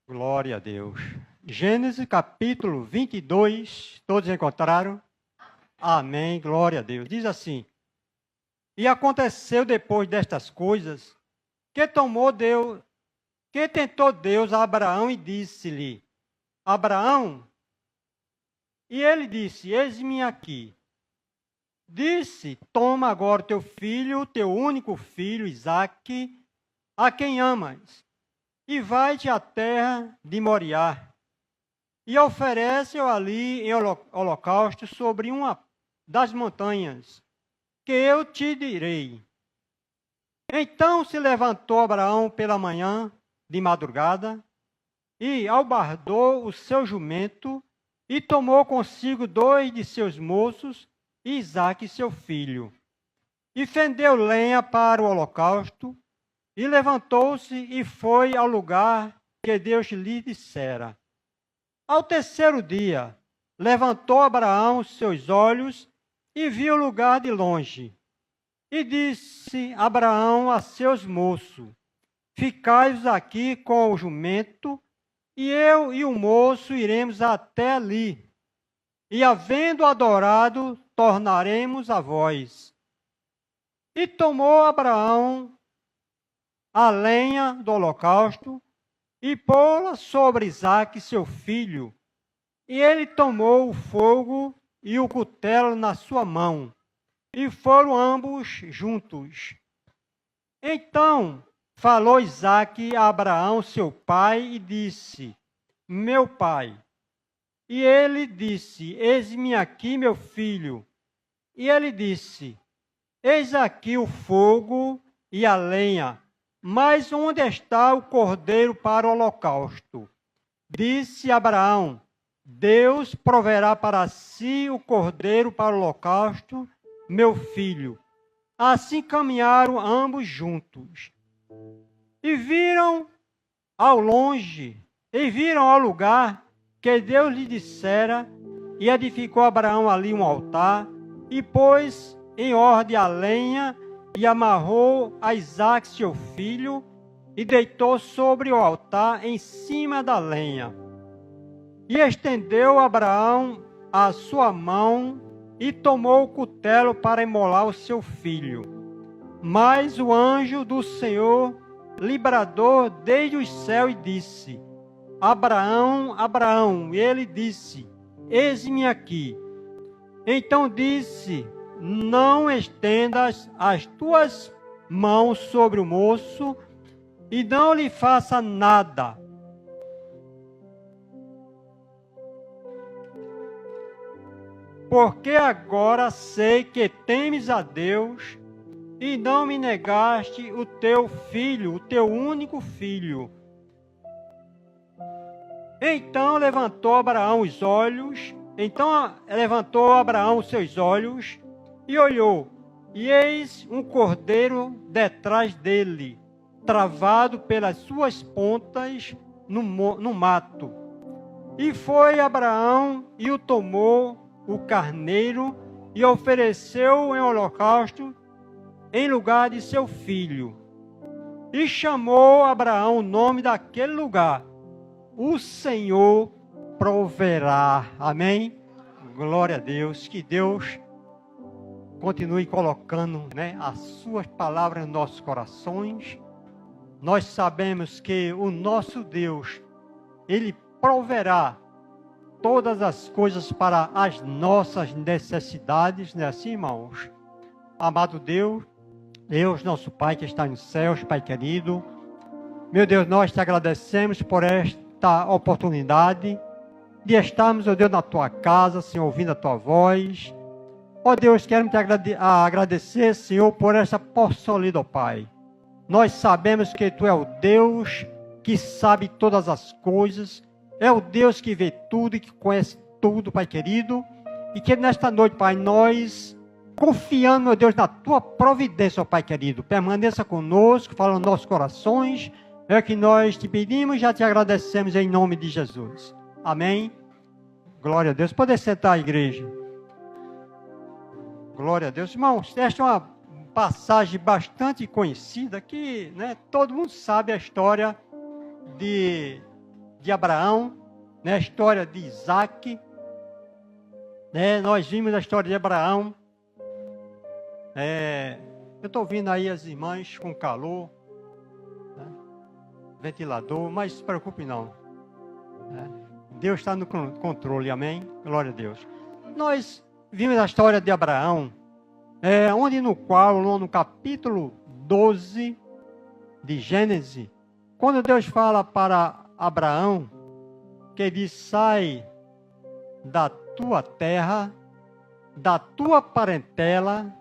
Glória a Deus. Gênesis capítulo 22, todos encontraram? Amém, glória a Deus. Diz assim: E aconteceu depois destas coisas, que tentou Deus a Abraão e disse-lhe: Abraão, e ele disse: Eis-me aqui. Disse: Toma agora teu filho, teu único filho, Isaque, a quem amas, e vai-te à terra de Moriá, e oferece-o ali em holocausto sobre uma das montanhas, que eu te direi. Então se levantou Abraão pela manhã, de madrugada, e albardou o seu jumento, e tomou consigo 2 de seus moços, e Isaque seu filho, e fendeu lenha para o holocausto, e levantou-se e foi ao lugar que Deus lhe dissera. Ao terceiro dia, levantou Abraão os seus olhos e viu o lugar de longe. E disse Abraão a seus moços: Ficai-vos aqui com o jumento, e eu e o moço iremos até ali. E havendo adorado, tornaremos a vós. E tomou Abraão a lenha do holocausto, e pô-la sobre Isaque, seu filho. E ele tomou o fogo e o cutelo na sua mão, e foram ambos juntos. Então falou Isaque a Abraão, seu pai, e disse: Meu pai. E ele disse: Eis-me aqui, meu filho. E ele disse: Eis aqui o fogo e a lenha, mas onde está o cordeiro para o holocausto? Disse Abraão: Deus proverá para si o cordeiro para o holocausto, meu filho. Assim caminharam ambos juntos. E viram ao lugar que Deus lhe dissera, e edificou Abraão ali um altar, e pôs em ordem a lenha, e amarrou a Isaque, seu filho, e deitou sobre o altar em cima da lenha. E estendeu Abraão a sua mão, e tomou o cutelo para imolar o seu filho. Mas o anjo do Senhor lhe bradou desde os céus e disse: Abraão, Abraão. E ele disse: Eis-me aqui. Então disse: Não estendas as tuas mãos sobre o moço, e não lhe faça nada. Porque agora sei que temes a Deus, e não me negaste o teu filho, o teu único filho. Então levantou Abraão os seus olhos, e olhou, e eis um cordeiro detrás dele, travado pelas suas pontas no mato. E foi Abraão e o tomou o carneiro, e ofereceu em holocausto em lugar de seu filho. E chamou Abraão o nome daquele lugar: O Senhor proverá. Amém? Glória a Deus. Que Deus continue colocando, as suas palavras nos nossos corações. Nós sabemos que o nosso Deus, Ele proverá todas as coisas para as nossas necessidades, não é assim, irmãos? Amado Deus, nosso Pai que está nos céus, Pai querido, meu Deus, nós te agradecemos por esta oportunidade de estarmos, ó Deus, na tua casa, Senhor, ouvindo a tua voz. Ó Deus, queremos te agradecer, Senhor, por essa porção lida, ó Pai. Nós sabemos que tu é o Deus que sabe todas as coisas, é o Deus que vê tudo e que conhece tudo, Pai querido, e que nesta noite, Pai, nós, confiando, meu Deus, na tua providência, ó Pai querido, permaneça conosco, fala nos nossos corações, é o que nós te pedimos e já te agradecemos em nome de Jesus. Amém? Glória a Deus. Pode sentar, igreja. Glória a Deus. Irmãos, esta é uma passagem bastante conhecida, que todo mundo sabe a história de de Abraão, né, a história de Isaac, né, nós vimos a história de Abraão. Eu estou ouvindo aí as irmãs com calor, né, ventilador, mas não se preocupe não. Né, Deus está no controle, amém? Glória a Deus. Nós vimos a história de Abraão, onde no qual, no capítulo 12 de Gênesis, quando Deus fala para Abraão, que ele diz, sai da tua terra, da tua parentela,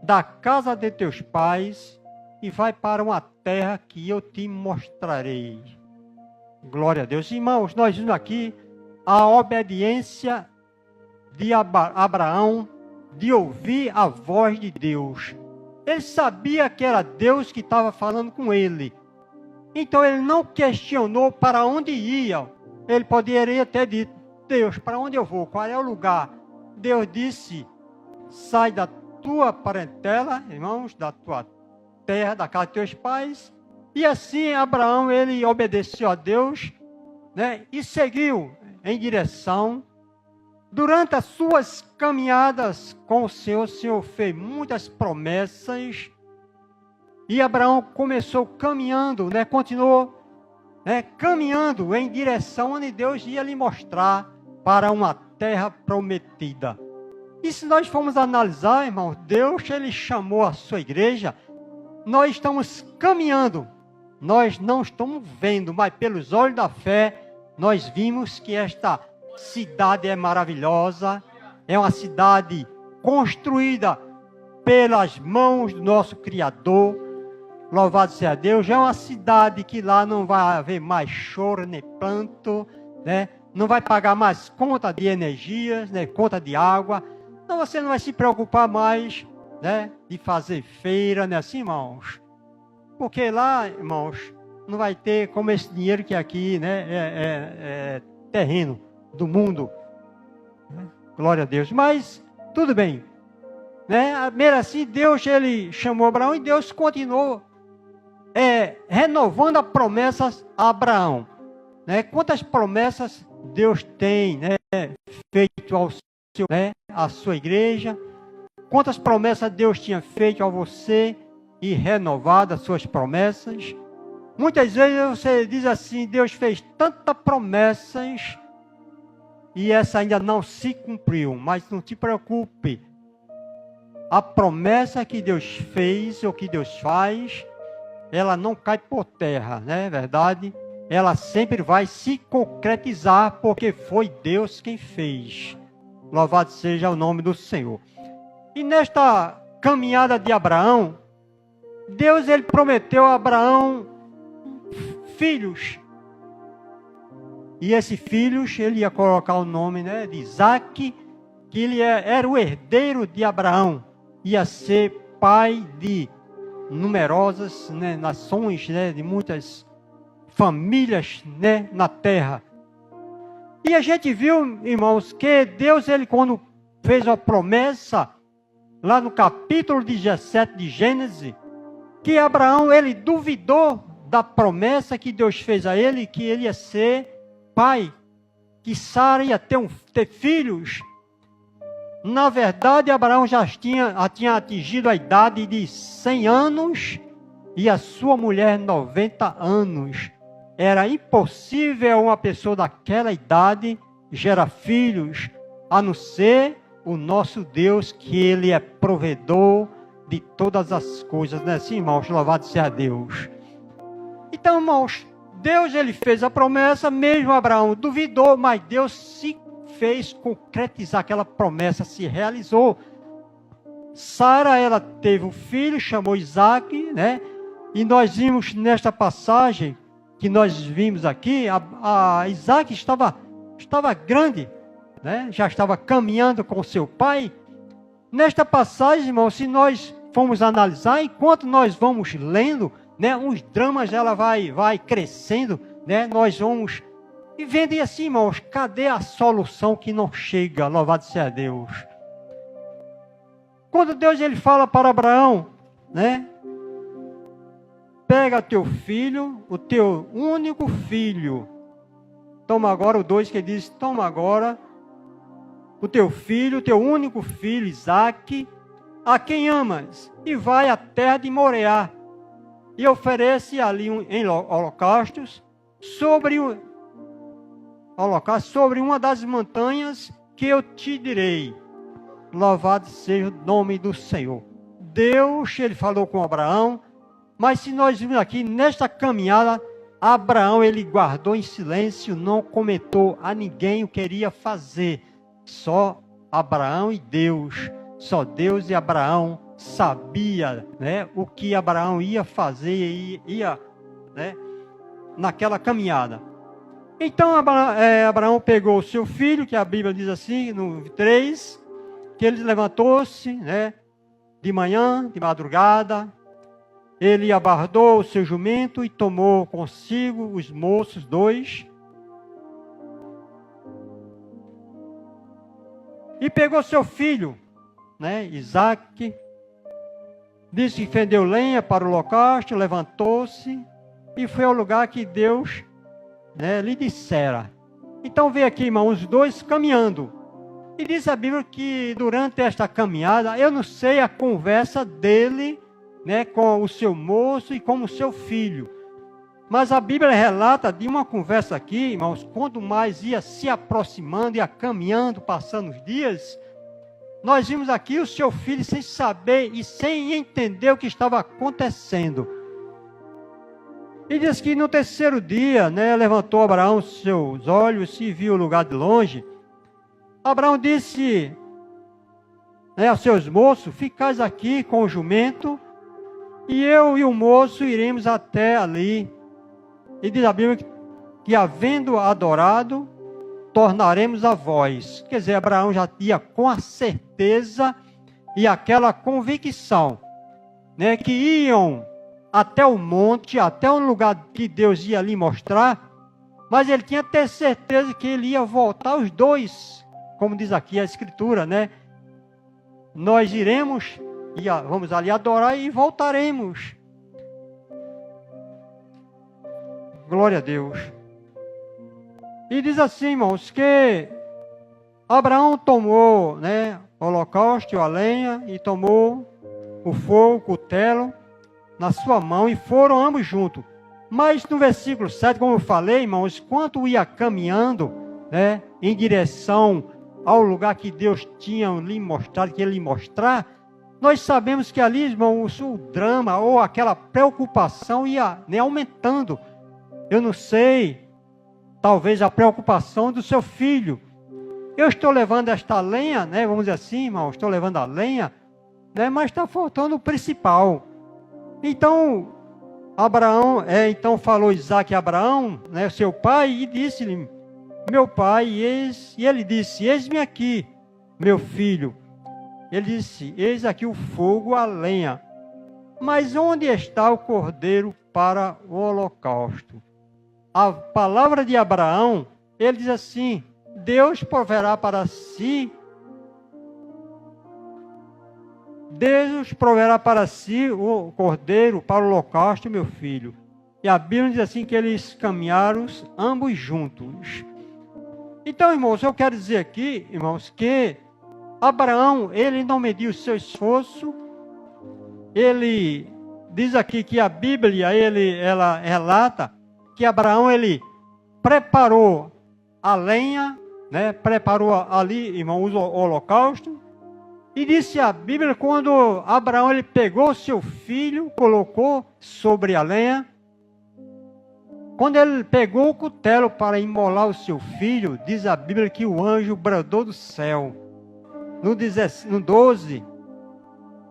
da casa de teus pais, e vai para uma terra que eu te mostrarei. Glória a Deus. Irmãos, nós vimos aqui a obediência de Abraão, de ouvir a voz de Deus. Ele sabia que era Deus que estava falando com ele. Então ele não questionou para onde ia. Ele poderia ter dito, Deus, para onde eu vou? Qual é o lugar? Deus disse, sai da tua parentela, irmãos, da tua terra, da casa de teus pais. E assim Abraão, ele obedeceu a Deus, né, e seguiu em direção. Durante as suas caminhadas com o Senhor fez muitas promessas. E Abraão começou caminhando, né, continuou, né, caminhando em direção onde Deus ia lhe mostrar para uma terra prometida. E se nós formos analisar, irmão, Deus, ele chamou a sua igreja, nós estamos caminhando, nós não estamos vendo, mas pelos olhos da fé, nós vimos que esta cidade é maravilhosa, é uma cidade construída pelas mãos do nosso Criador, louvado seja Deus. É uma cidade que lá não vai haver mais choro nem pranto, né? Não vai pagar mais conta de energia, né? Conta de água. Então você não vai se preocupar mais, né, de fazer feira, né, assim, irmãos? Porque lá, irmãos, não vai ter como esse dinheiro que aqui, né, é terreno do mundo. Glória a Deus. Mas tudo bem, né? Mesmo assim, Deus, ele chamou Abraão e Deus continuou renovando as promessas a Abraão, né? Quantas promessas Deus tem, né, feito ao seu, né, à sua igreja? Quantas promessas Deus tinha feito a você e renovado as suas promessas? Muitas vezes você diz assim, Deus fez tantas promessas e essa ainda não se cumpriu, mas não te preocupe. A promessa que Deus fez ou que Deus faz, ela não cai por terra, né? Verdade? Ela sempre vai se concretizar, porque foi Deus quem fez. Louvado seja o nome do Senhor. E nesta caminhada de Abraão, Deus, ele prometeu a Abraão filhos. E esses filhos, ele ia colocar o nome, né, de Isaac, que ele era o herdeiro de Abraão. Ia ser pai de numerosas, né, nações, né, de muitas famílias, né, na terra. E a gente viu, irmãos, que Deus, ele quando fez a promessa, lá no capítulo 17 de Gênesis, que Abraão, ele duvidou da promessa que Deus fez a ele, que ele ia ser pai, que Sara ia ter filhos. Na verdade, Abraão já tinha atingido a idade de 100 anos e a sua mulher 90 anos. Era impossível uma pessoa daquela idade gerar filhos, a não ser o nosso Deus, que ele é provedor de todas as coisas, né? Sim, irmãos, louvado seja Deus. Então, irmãos, Deus, ele fez a promessa, mesmo Abraão duvidou, mas Deus se fez concretizar aquela promessa, se realizou. Sara, ela teve um filho, chamou Isaac, né? E nós vimos nesta passagem, que nós vimos aqui, a Isaac estava grande, né? Já estava caminhando com seu pai. Nesta passagem, irmão, se nós formos analisar, enquanto nós vamos lendo, né, os dramas, ela vai crescendo, né? Nós vamos e vendo e assim, irmãos, cadê a solução que não chega? Louvado seja Deus. Quando Deus, ele fala para Abraão, né? Pega teu filho, o teu único filho, toma agora, o 2 que diz, toma agora o teu filho, o teu único filho, Isaque, a quem amas, e vai à terra de Moreá, e oferece ali em holocaustos sobre uma das montanhas que eu te direi. Louvado seja o nome do Senhor. Deus, ele falou com Abraão, mas se nós vimos aqui nesta caminhada, Abraão, ele guardou em silêncio, não comentou a ninguém o que queria fazer. Só Abraão e Deus, só Deus e Abraão sabia, né, o que Abraão ia fazer e ia, né, naquela caminhada. Então Abraão pegou o seu filho, que a Bíblia diz assim, no 3, que ele levantou-se, né, de manhã, de madrugada, ele abardou o seu jumento e tomou consigo os moços 2, e pegou seu filho, né, Isaque, disse que fendeu lenha para o holocausto, levantou-se e foi ao lugar que Deus, né, lhe dissera. Então veio aqui, irmão, os dois caminhando. E diz a Bíblia que durante esta caminhada, eu não sei a conversa dele, né, com o seu moço e com o seu filho. Mas a Bíblia relata de uma conversa aqui, irmãos, quanto mais ia se aproximando, ia caminhando, passando os dias, nós vimos aqui o seu filho sem saber e sem entender o que estava acontecendo. E diz que no terceiro dia, né, levantou Abraão seus olhos e viu o lugar de longe. Abraão disse, né, aos seus moços, ficais aqui com o jumento, e eu e o moço iremos até ali. E diz a Bíblia que havendo adorado, tornaremos a vós. Quer dizer, Abraão já tinha com a certeza e aquela convicção, né, que iam até o monte, até um lugar que Deus ia lhe mostrar, mas ele tinha até certeza que ele ia voltar os dois, como diz aqui a Escritura, né? Nós iremos, vamos ali adorar e voltaremos. Glória a Deus. E diz assim, irmãos, que Abraão tomou, né, o holocausto, a lenha, e tomou o fogo, o cutelo, na sua mão, e foram ambos juntos. Mas no versículo 7, como eu falei, irmãos, quando ia caminhando, né, em direção ao lugar que Deus tinha lhe mostrado, que ele lhe mostrar, nós sabemos que ali, irmãos, o drama ou aquela preocupação ia, né, aumentando. Eu não sei, talvez a preocupação do seu filho. Eu estou levando esta lenha, né, vamos dizer assim, irmãos, estou levando a lenha, né, mas está faltando o principal. Então, Abraão, então falou Isaque a Abraão, né, seu pai, e disse-lhe, meu pai, e ele disse, eis-me aqui, meu filho. Ele disse, eis aqui o fogo, a lenha, mas onde está o cordeiro para o holocausto? A palavra de Abraão, ele diz assim, Deus proverá para si, Deus proverá para si o cordeiro para o holocausto, meu filho. E a Bíblia diz assim que eles caminharam ambos juntos. Então, irmãos, eu quero dizer aqui, irmãos, que Abraão, ele não mediu o seu esforço. Ele diz aqui que a Bíblia, ela relata que Abraão, ele preparou a lenha, né, preparou ali, irmãos, o holocausto. E disse a Bíblia, quando Abraão ele pegou seu filho, colocou sobre a lenha, quando ele pegou o cutelo para imolar o seu filho, diz a Bíblia que o anjo bradou do céu. No 12,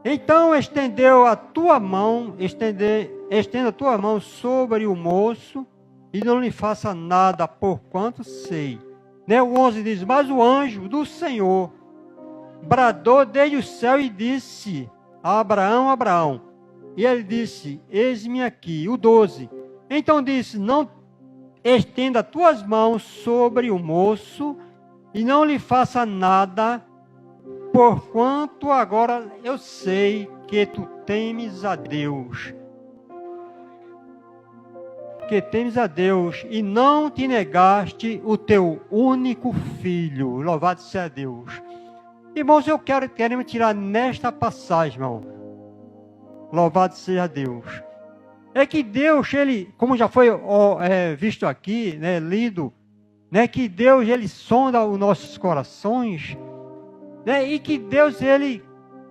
então estendeu a tua mão, estenda a tua mão sobre o moço e não lhe faça nada, porquanto sei. Né? O 11 diz, mas o anjo do Senhor bradou desde o céu e disse a Abraão, Abraão. E ele disse, eis-me aqui. O 12, então disse, não estenda tuas mãos sobre o moço e não lhe faça nada, porquanto agora eu sei que tu temes a Deus. que temes a Deus e não te negaste o teu único filho. Louvado seja Deus. Irmãos, queremos tirar nesta passagem, irmão. Louvado seja Deus. É que Deus, Ele, como já foi visto aqui, né, lido, né, que Deus, Ele sonda os nossos corações, né, e que Deus, Ele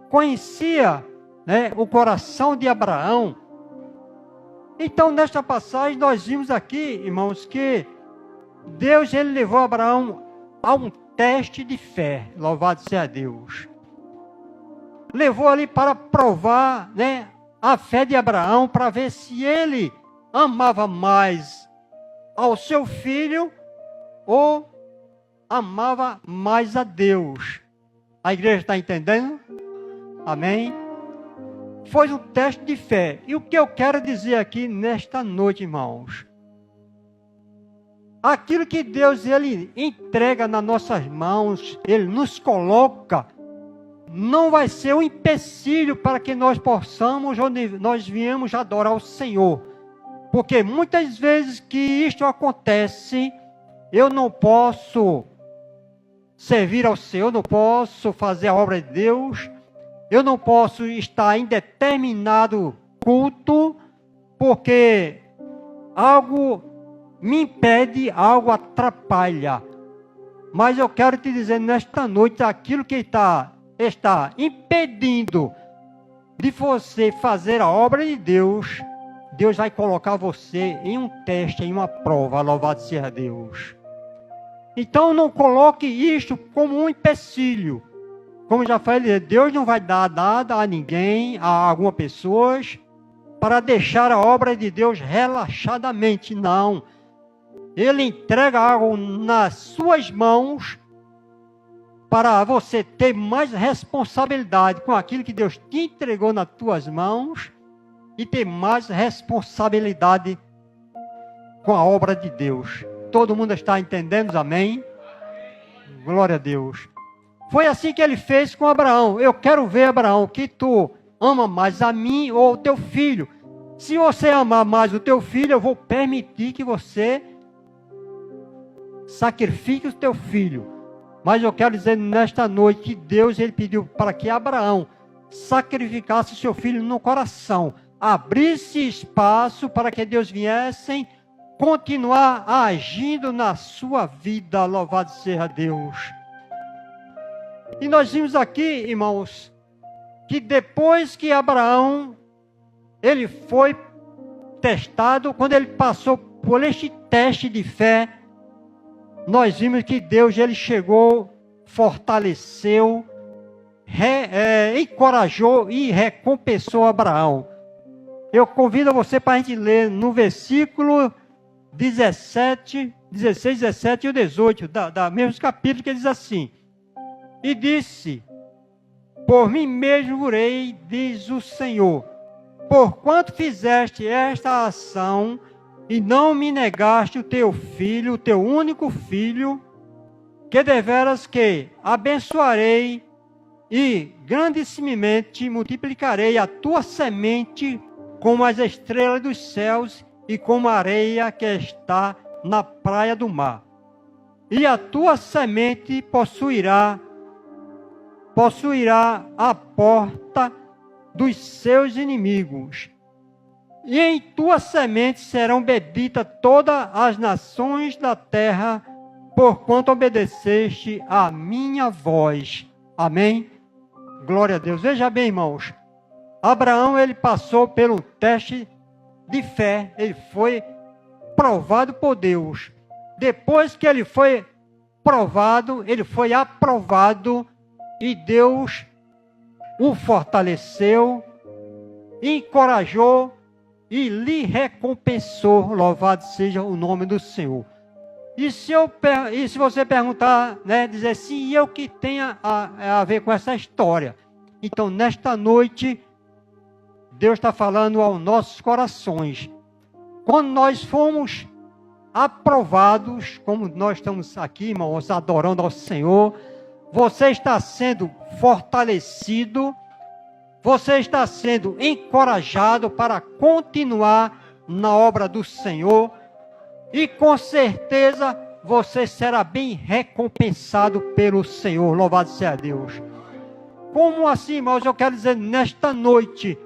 conhecia, né, o coração de Abraão. Então, nesta passagem, nós vimos aqui, irmãos, que Deus, Ele levou Abraão a um teste de fé. Louvado seja Deus. Levou ali para provar, né, a fé de Abraão, para ver se ele amava mais ao seu filho ou amava mais a Deus. A igreja está entendendo? Amém? Foi um teste de fé. E o que eu quero dizer aqui nesta noite, irmãos? Aquilo que Deus, Ele entrega nas nossas mãos, Ele nos coloca, não vai ser um empecilho para que nós possamos, onde nós viemos adorar o Senhor. Porque muitas vezes que isto acontece, eu não posso servir ao Senhor, não posso fazer a obra de Deus, eu não posso estar em determinado culto, porque algo me impede, algo atrapalha. Mas eu quero te dizer nesta noite, aquilo que está impedindo de você fazer a obra de Deus, Deus vai colocar você em um teste, em uma prova. Louvado seja Deus. Então não coloque isto como um empecilho. Como já falei, Deus não vai dar nada a ninguém, a alguma pessoa, para deixar a obra de Deus relaxadamente. Não. Ele entrega algo nas suas mãos para você ter mais responsabilidade com aquilo que Deus te entregou nas tuas mãos e ter mais responsabilidade com a obra de Deus. Todo mundo está entendendo? Amém? Glória a Deus. Foi assim que ele fez com Abraão. Eu quero ver, Abraão, que tu ama mais a mim ou o teu filho. Se você amar mais o teu filho, eu vou permitir que você sacrifique o teu filho. Mas eu quero dizer nesta noite que Deus, Ele pediu para que Abraão sacrificasse o seu filho no coração. Abrisse espaço para que Deus viesse continuar agindo na sua vida. Louvado seja Deus. E nós vimos aqui, irmãos, que depois que Abraão, ele foi testado, quando ele passou por este teste de fé, nós vimos que Deus, Ele chegou, fortaleceu, encorajou e recompensou Abraão. Eu convido você para a gente ler no versículo 16, 17 e 18, da mesmo capítulo, que diz assim: E disse, por mim mesmo jurei, diz o Senhor, porquanto fizeste esta ação, e não me negaste o teu filho, o teu único filho, que deveras que abençoarei e grandissimamente multiplicarei a tua semente como as estrelas dos céus e como a areia que está na praia do mar. E a tua semente possuirá a porta dos seus inimigos. E em tua semente serão benditas todas as nações da terra, porquanto obedeceste a minha voz. Amém? Glória a Deus. Veja bem, irmãos. Abraão, ele passou pelo teste de fé. Ele foi provado por Deus. Depois que ele foi provado, ele foi aprovado, e Deus o fortaleceu, encorajou e lhe recompensou. Louvado seja o nome do Senhor. E se você perguntar, né, dizer se eu que tenha a ver com essa história. Então, nesta noite, Deus está falando aos nossos corações. Quando nós fomos aprovados, como nós estamos aqui, irmãos, adorando ao Senhor, você está sendo fortalecido, você está sendo encorajado para continuar na obra do Senhor e com certeza você será bem recompensado pelo Senhor. Louvado seja Deus. Como assim, irmãos? Eu quero dizer, nesta noite,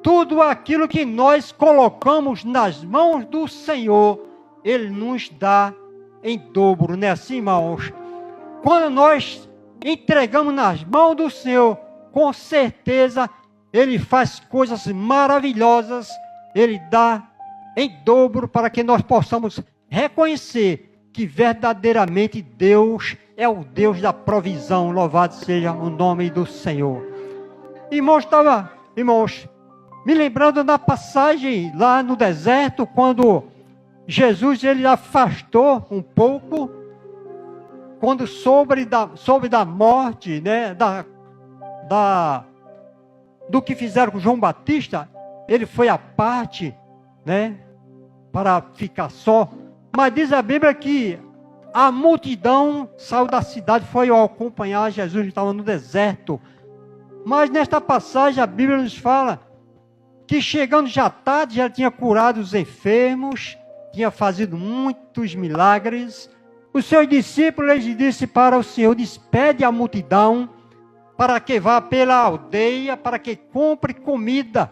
tudo aquilo que nós colocamos nas mãos do Senhor, Ele nos dá em dobro, não é assim, irmãos? Quando nós entregamos nas mãos do Senhor, com certeza Ele faz coisas maravilhosas, Ele dá em dobro para que nós possamos reconhecer que verdadeiramente Deus é o Deus da provisão. Louvado seja o nome do Senhor. Irmãos, me lembrando da passagem lá no deserto, quando Jesus ele afastou um pouco, quando soube da morte, né, do que fizeram com João Batista, ele foi à parte, né, para ficar só. Mas diz a Bíblia que a multidão saiu da cidade, foi acompanhar Jesus, que estava no deserto. Mas nesta passagem a Bíblia nos fala que chegando já tarde, já tinha curado os enfermos, tinha feito muitos milagres. Os seus discípulos eles disse para o Senhor: despede a multidão para que vá pela aldeia, para que compre comida,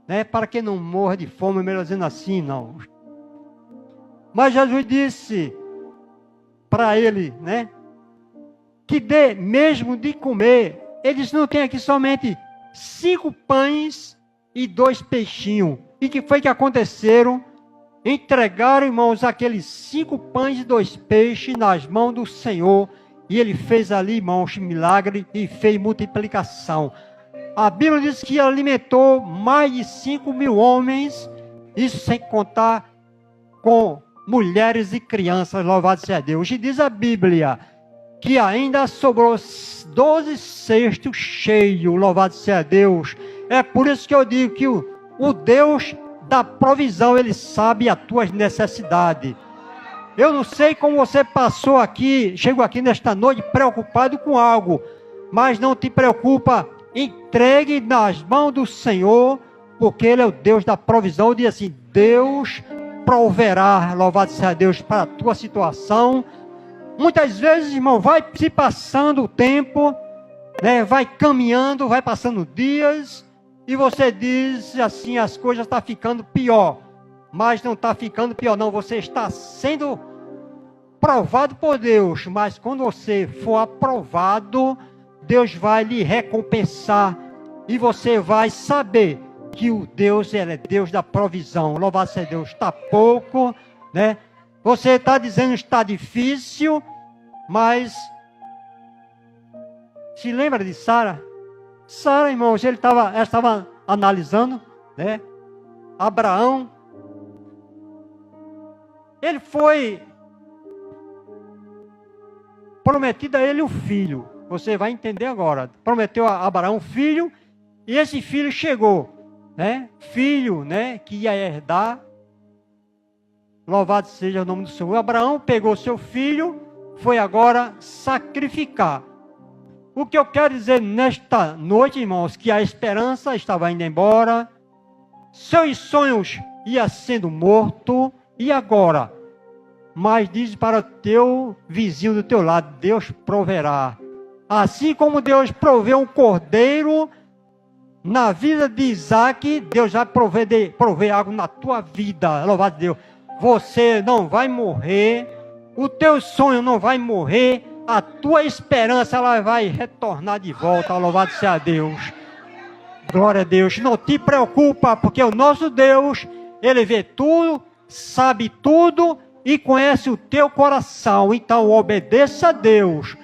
né, para que não morra de fome, melhor dizendo assim, não. Mas Jesus disse para ele, né, que dê mesmo de comer. Eles não têm aqui somente 5 pães e 2 peixinhos. E que foi que aconteceram? Entregaram, irmãos, aqueles 5 pães e 2 peixes nas mãos do Senhor. E ele fez ali, irmãos, milagre e fez multiplicação. A Bíblia diz que alimentou mais de 5.000 homens. Isso sem contar com mulheres e crianças, louvado seja Deus. E diz a Bíblia que ainda sobrou 12 cestos cheios, louvado seja Deus. É por isso que eu digo que o Deus da provisão, Ele sabe as tuas necessidades. Eu não sei como você passou aqui, chegou aqui nesta noite preocupado com algo, mas não te preocupa, entregue nas mãos do Senhor, porque Ele é o Deus da provisão. Diz assim: Deus proverá, louvado seja Deus, para a tua situação. Muitas vezes, irmão, vai se passando o tempo, né, vai caminhando, vai passando dias, e você diz assim: as coisas estão ficando pior. Mas não está ficando pior, não. Você está sendo provado por Deus, mas quando você for aprovado, Deus vai lhe recompensar, e você vai saber que o Deus, Ele é Deus da provisão. Louvado seja Deus. Está pouco, né? Você está dizendo que está difícil, mas se lembra de Sara? Sara, irmãos, ela estava analisando, né? Abraão, ele foi prometido a ele um filho. Você vai entender agora. Prometeu a Abraão um filho, e esse filho chegou, né? Filho, né, que ia herdar. Louvado seja o nome do Senhor. Abraão pegou seu filho, foi agora sacrificar. O que eu quero dizer nesta noite, irmãos, que a esperança estava indo embora, seus sonhos iam sendo mortos, e agora? Mas diz para o teu vizinho do teu lado: Deus proverá. Assim como Deus proveu um cordeiro na vida de Isaac, Deus vai prover algo na tua vida. Louvado Deus. Você não vai morrer, o teu sonho não vai morrer, a tua esperança ela vai retornar de volta. Louvado seja Deus. Glória a Deus. Não te preocupa, porque o nosso Deus, Ele vê tudo, sabe tudo e conhece o teu coração. Então obedeça a Deus,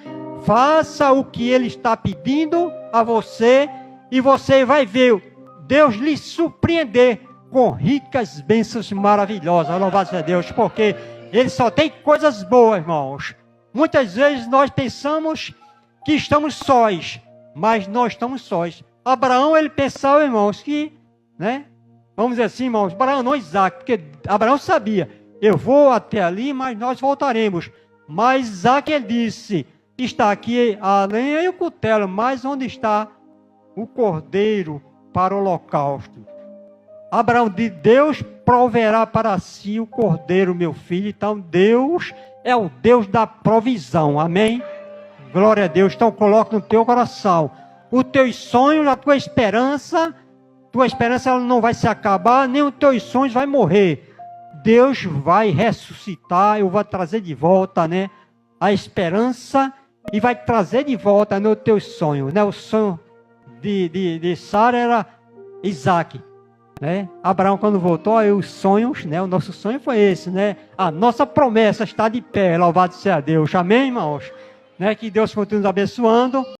faça o que Ele está pedindo a você, e você vai ver Deus lhe surpreender com ricas bênçãos maravilhosas. Louvado seja Deus, porque Ele só tem coisas boas, irmãos. Muitas vezes nós pensamos que estamos sós, mas nós estamos sós. Abraão, ele pensava, irmãos, que, né? Vamos dizer assim, irmãos, Abraão não Isaac, porque Abraão sabia: eu vou até ali, mas nós voltaremos. Mas Isaac, ele disse: está aqui a lenha e o cutelo, mas onde está o cordeiro para o holocausto? Abraão diz, Deus proverá para si o cordeiro, meu filho. Então, Deus é o Deus da provisão, amém? Glória a Deus. Então, coloca no teu coração os teus sonhos, a tua esperança ela não vai se acabar, nem os teus sonhos vai morrer. Deus vai ressuscitar, eu vou trazer de volta, né, a esperança e vai trazer de volta, né, os teus sonhos, né? O sonho de Sara era Isaac, né? Abraão, quando voltou, aí os sonhos, né? O nosso sonho foi esse, né? A nossa promessa está de pé, louvado seja Deus, amém, irmãos? Né? Que Deus continue nos abençoando.